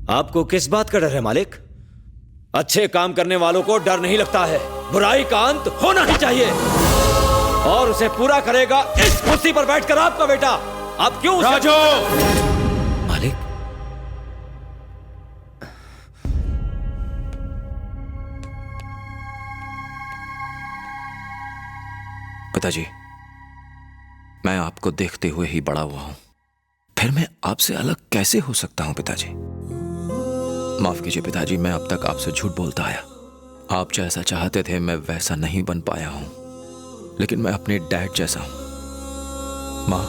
आपको किस बात का डर है मालिक? अच्छे काम करने वालों को डर नहीं लगता है। बुराई का अंत होना ही चाहिए और उसे पूरा करेगा इस कुर्सी पर बैठकर आपका बेटा। आप क्यों राजू! मालिक, पिताजी, मैं आपको देखते हुए ही बड़ा हुआ हूं, फिर मैं आपसे अलग कैसे हो सकता हूं पिताजी? माफ कीजिए पिताजी, मैं अब तक आपसे झूठ बोलता आया। आप जैसा चाहते थे मैं वैसा नहीं बन पाया हूं, लेकिन मैं अपने डैड जैसा हूं। मां,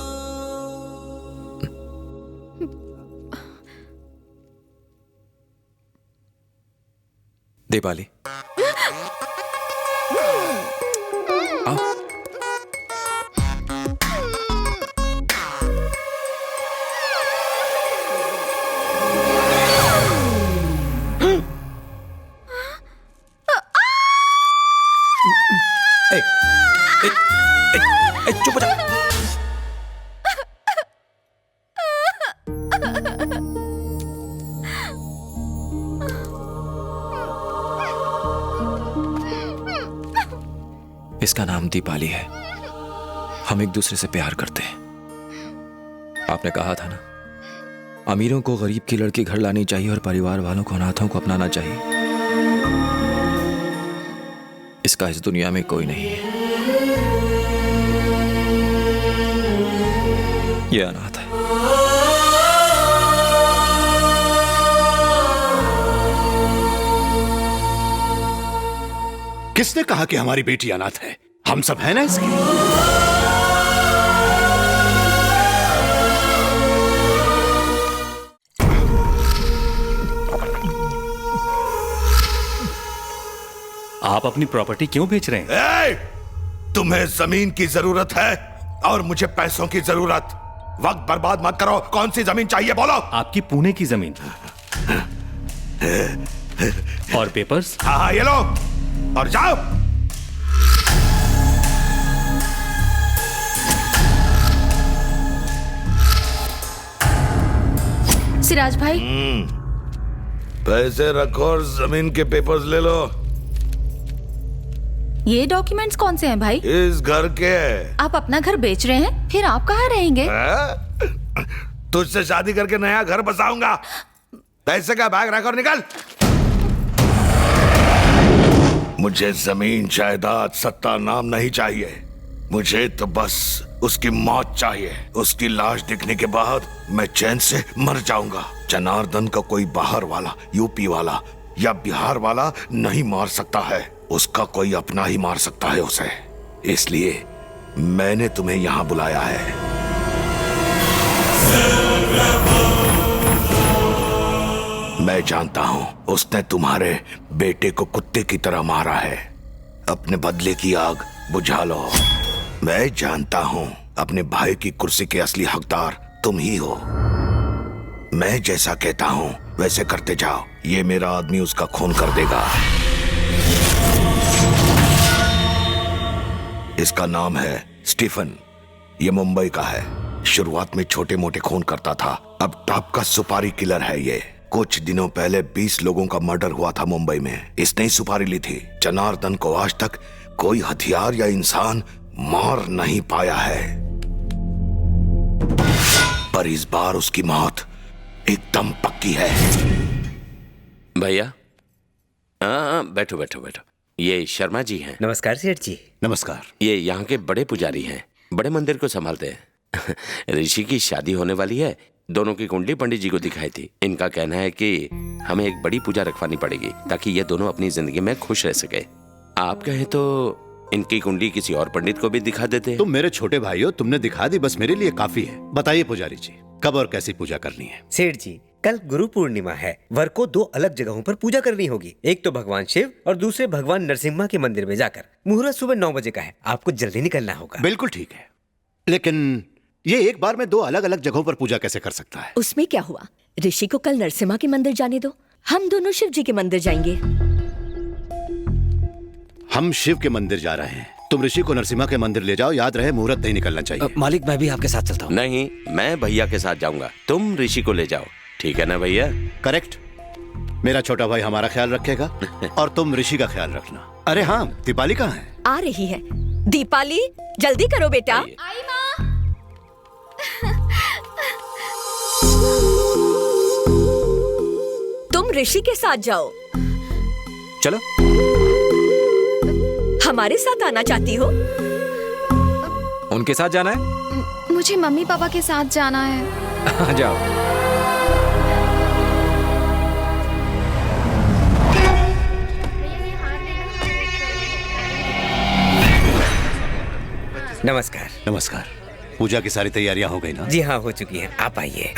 दीपाली, आओ। चुप हो जा। इसका नाम दीपाली है। हम एक दूसरे से प्यार करते हैं। आपने कहा था ना, अमीरों को गरीब की लड़की घर लानी चाहिए और परिवार वालों को अनाथों को अपनाना चाहिए। इसका इस दुनिया में कोई नहीं है। ये अनाथ है। किसने कहा कि हमारी बेटी अनाथ है? हम सब हैं ना इसके। आप अपनी प्रॉपर्टी क्यों बेच रहे हैं? तुम्हें जमीन की जरूरत है और मुझे पैसों की जरूरत। वक्त बर्बाद मत करो। कौन सी जमीन चाहिए बोलो? आपकी पुणे की जमीन और पेपर्स। हाँ, ये लो और जाओ। सिराज भाई, पैसे रखो और जमीन के पेपर्स ले लो। ये डॉक्यूमेंट्स कौन से हैं भाई? इस घर के। आप अपना घर बेच रहे हैं, फिर आप कहाँ रहेंगे? तुझसे शादी करके नया घर बसाऊंगा। पैसे का बैग रख और निकल। मुझे जमीन जायदाद सत्ता नाम नहीं चाहिए। मुझे तो बस उसकी मौत चाहिए। उसकी लाश दिखने के बाद मैं चैन से मर जाऊंगा। जनार्दन का कोई बाहर वाला, यूपी वाला या बिहार वाला नहीं मार सकता है। उसका कोई अपना ही मार सकता है उसे। इसलिए मैंने तुम्हें यहां बुलाया है। मैं जानता हूं उसने तुम्हारे बेटे को कुत्ते की तरह मारा है। अपने बदले की आग बुझा लो। मैं जानता हूं अपने भाई की कुर्सी के असली हकदार तुम ही हो। मैं जैसा कहता हूं वैसे करते जाओ। ये मेरा आदमी उसका खून कर देगा। इसका नाम है स्टीफन। ये मुंबई का है। शुरुआत में छोटे मोटे खून करता था, अब टॉप का सुपारी किलर है ये। कुछ दिनों पहले 20 लोगों का मर्डर हुआ था मुंबई में। इसने ही सुपारी ली थी। जनार्दन को आज तक कोई हथियार या इंसान मार नहीं पाया है, पर इस बार उसकी मौत एकदम पक्की है। भैया, हाँ, बैठो बैठो बैठो। ये शर्मा जी हैं। नमस्कार सेठ जी। नमस्कार। ये यहाँ के बड़े पुजारी हैं, बड़े मंदिर को संभालते हैं। ऋषि की शादी होने वाली है। दोनों की कुंडली पंडित जी को दिखाई थी। इनका कहना है कि हमें एक बड़ी पूजा रखवानी पड़ेगी ताकि ये दोनों अपनी जिंदगी में खुश रह सके। आप कहें तो इनकी कुंडली किसी और पंडित को भी दिखा देते हैं। तुम मेरे छोटे भाई हो, तुमने दिखा दी, बस मेरे लिए काफी है। बताइए पुजारी जी, कब और कैसी पूजा करनी है? सेठ जी, कल गुरु पूर्णिमा है। वर को 2 अलग जगहों पर पूजा करनी होगी। एक तो भगवान शिव और दूसरे भगवान नरसिम्हा के मंदिर में जाकर। मुहूर्त सुबह 9 बजे का है। आपको जल्दी निकलना होगा। बिल्कुल ठीक है, लेकिन ये एक बार में 2 अलग अलग जगहों पर पूजा कैसे कर सकता है? उसमें क्या हुआ? ऋषि को कल नरसिम्हा के मंदिर जाने दो, हम दोनों शिव जी के मंदिर जाएंगे। हम शिव के मंदिर जा रहे हैं, तुम ऋषि को नरसिम्हा के मंदिर ले जाओ। याद रहे मुहूर्त नहीं निकलना चाहिए। मालिक, मैं भी आपके साथ चलता हूँ। नहीं, मैं भैया के साथ जाऊंगा। तुम ऋषि को ले जाओ, ठीक है ना भैया? करेक्ट। मेरा छोटा भाई हमारा ख्याल रखेगा और तुम ऋषि का ख्याल रखना। अरे हाँ, दीपाली कहाँ है? आ रही है। दीपाली जल्दी करो बेटा। आई माँ। तुम ऋषि के साथ जाओ। चलो। हमारे साथ आना चाहती हो? उनके साथ जाना है? मुझे मम्मी पापा के साथ जाना है। जाओ। नमस्कार। नमस्कार। पूजा की सारी तैयारियां हो गई ना? जी हाँ, हो चुकी हैं। आप आइए।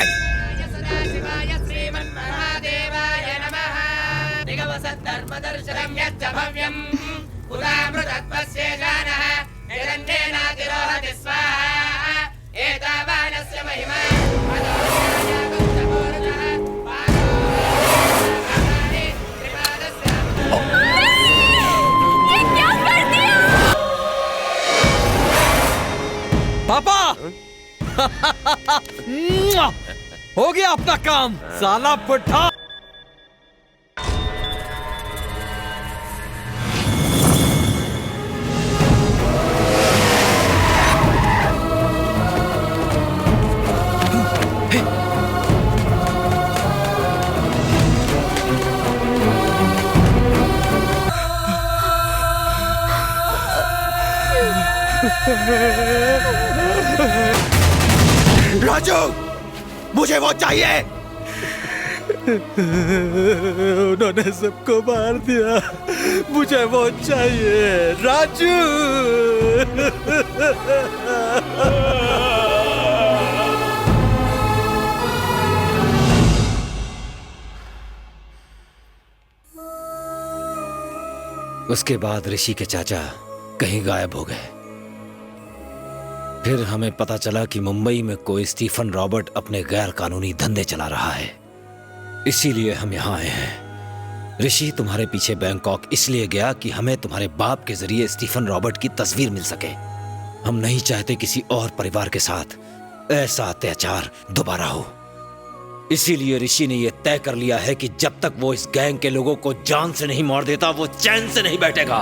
पापा हो गया अपना काम, साला पुट्ठा। राजू, मुझे वो चाहिए। उन्होंने सबको मार दिया, मुझे वो चाहिए राजू। उसके बाद ऋषि के चाचा कहीं गायब हो गए। फिर हमें पता चला कि मुंबई में कोई स्टीफन रॉबर्ट अपने गैर कानूनी धंधे चला रहा है, इसीलिए हम यहाँ आए हैं। ऋषि तुम्हारे पीछे बैंकॉक इसलिए गया कि हमें तुम्हारे बाप के जरिए स्टीफन रॉबर्ट की तस्वीर मिल सके। हम नहीं चाहते किसी और परिवार के साथ ऐसा अत्याचार दोबारा हो, इसीलिए ऋषि ने यह तय कर लिया है कि जब तक वो इस गैंग के लोगों को जान से नहीं मार देता, वो चैन से नहीं बैठेगा।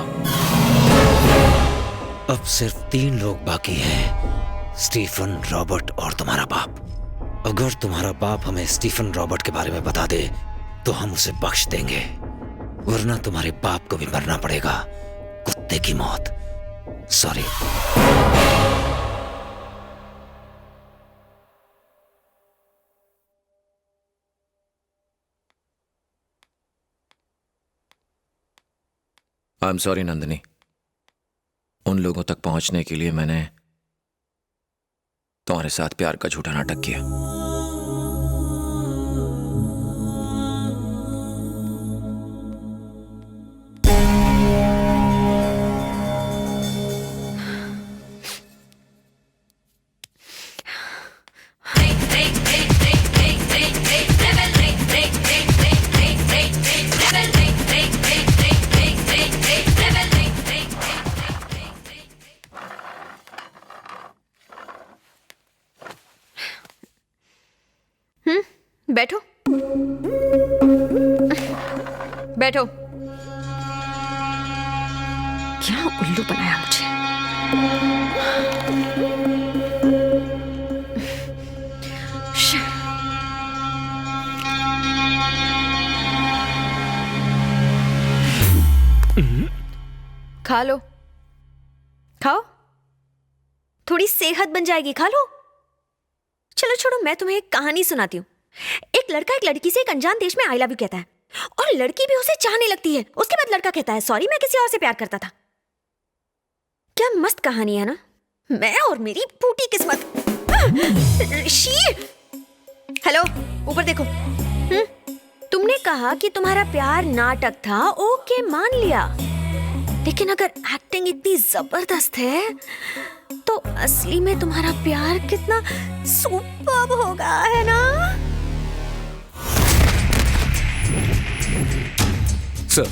अब सिर्फ 3 लोग बाकी हैं, स्टीफन, रॉबर्ट और तुम्हारा बाप। अगर तुम्हारा बाप हमें स्टीफन रॉबर्ट के बारे में बता दे तो हम उसे बख्श देंगे, वरना तुम्हारे बाप को भी मरना पड़ेगा, कुत्ते की मौत। Sorry. I am sorry Nandini, उन लोगों तक पहुंचने के लिए मैंने तुम्हारे साथ प्यार का झूठा नाटक किया। बैठो बैठो। क्या उल्लू बनाया मुझे। खा लो, खाओ, थोड़ी सेहत बन जाएगी, खा लो। चलो छोड़ो, मैं तुम्हें एक कहानी सुनाती हूँ। एक लड़का एक लड़की से एक अनजान देश में आई लव यू कहता है और लड़की भी उसे चाहने लगती है। उसके बाद लड़का कहता है सॉरी, मैं किसी और से प्यार करता था। क्या मस्त कहानी है ना। मैं और मेरी फूटी किस्मत। ऋषि, हेलो, ऊपर देखो। तुमने कहा कि तुम्हारा प्यार नाटक था, ओके मान लिया, लेकिन अगर एक्टिंग इतनी जबरदस्त है तो असली में तुम्हारा प्यार कितना सुपर्ब होगा, है ना? सर,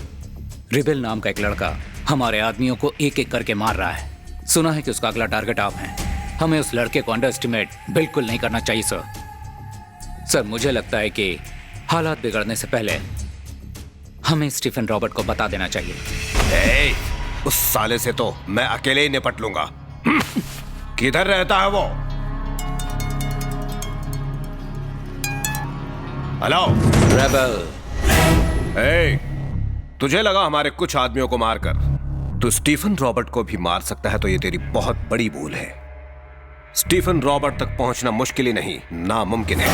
रिबेल नाम का एक लड़का हमारे आदमियों को एक एक करके मार रहा है। सुना है कि उसका अगला टारगेट आप हैं। हमें उस लड़के को अंडर एस्टिमेट बिल्कुल नहीं करना चाहिए सर। सर, मुझे लगता है कि हालात बिगड़ने से पहले हमें स्टीफन रॉबर्ट को बता देना चाहिए। ए, उस साले से तो मैं अकेले ही निपट लूंगा। किधर रहता है वो? Hello rebel. ए, तुझे लगा हमारे कुछ आदमियों को मारकर तू स्टीफन रॉबर्ट को भी मार सकता है, तो ये तेरी बहुत बड़ी भूल है। स्टीफन रॉबर्ट तक पहुंचना मुश्किल ही नहीं, नामुमकिन है।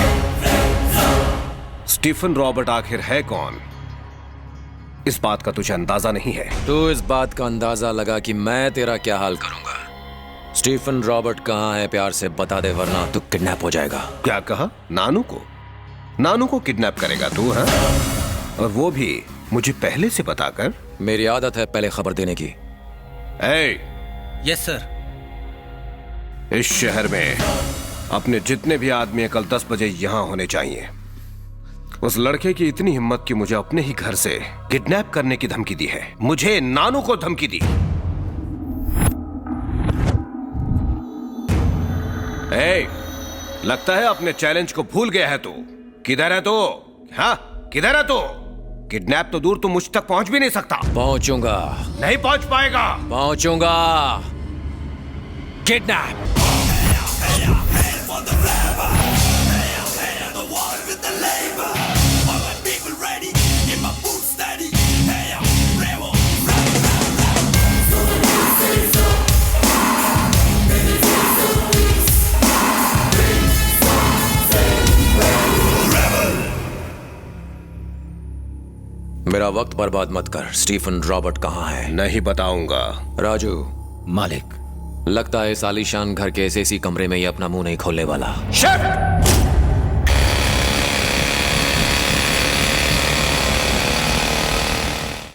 स्टीफन रॉबर्ट आखिर है कौन, इस बात का तुझे अंदाजा नहीं है। तू इस बात का अंदाजा लगा कि मैं तेरा क्या हाल करूंगा। स्टीफन रॉबर्ट कहां है, प्यार से बता दे, वरना तू किडनैप हो जाएगा। क्या कहा? नानू को? नानू को किडनैप करेगा तू? हाँ, और वो भी मुझे पहले से बताकर? मेरी आदत है पहले खबर देने की। Yes sir. इस शहर में अपने जितने भी आदमी कल 10 बजे यहां होने चाहिए। उस लड़के की इतनी हिम्मत कि मुझे अपने ही घर से किडनैप करने की धमकी दी है। मुझे नानू को धमकी दी। लगता है अपने चैलेंज को भूल गया है तू। किधर है तू? हाँ, किधर है तू? किडनैप तो दूर, तू मुझ तक पहुंच भी नहीं सकता। पहुंचूंगा। नहीं पहुंच पाएगा। पहुंचूंगा। किडनैप। मेरा वक्त बर्बाद मत कर। स्टीफन रॉबर्ट कहां है? नहीं बताऊंगा। राजू। मालिक। लगता है इस आलीशान घर के ऐसे कमरे में ये अपना मुंह नहीं खोलने वाला। शिट!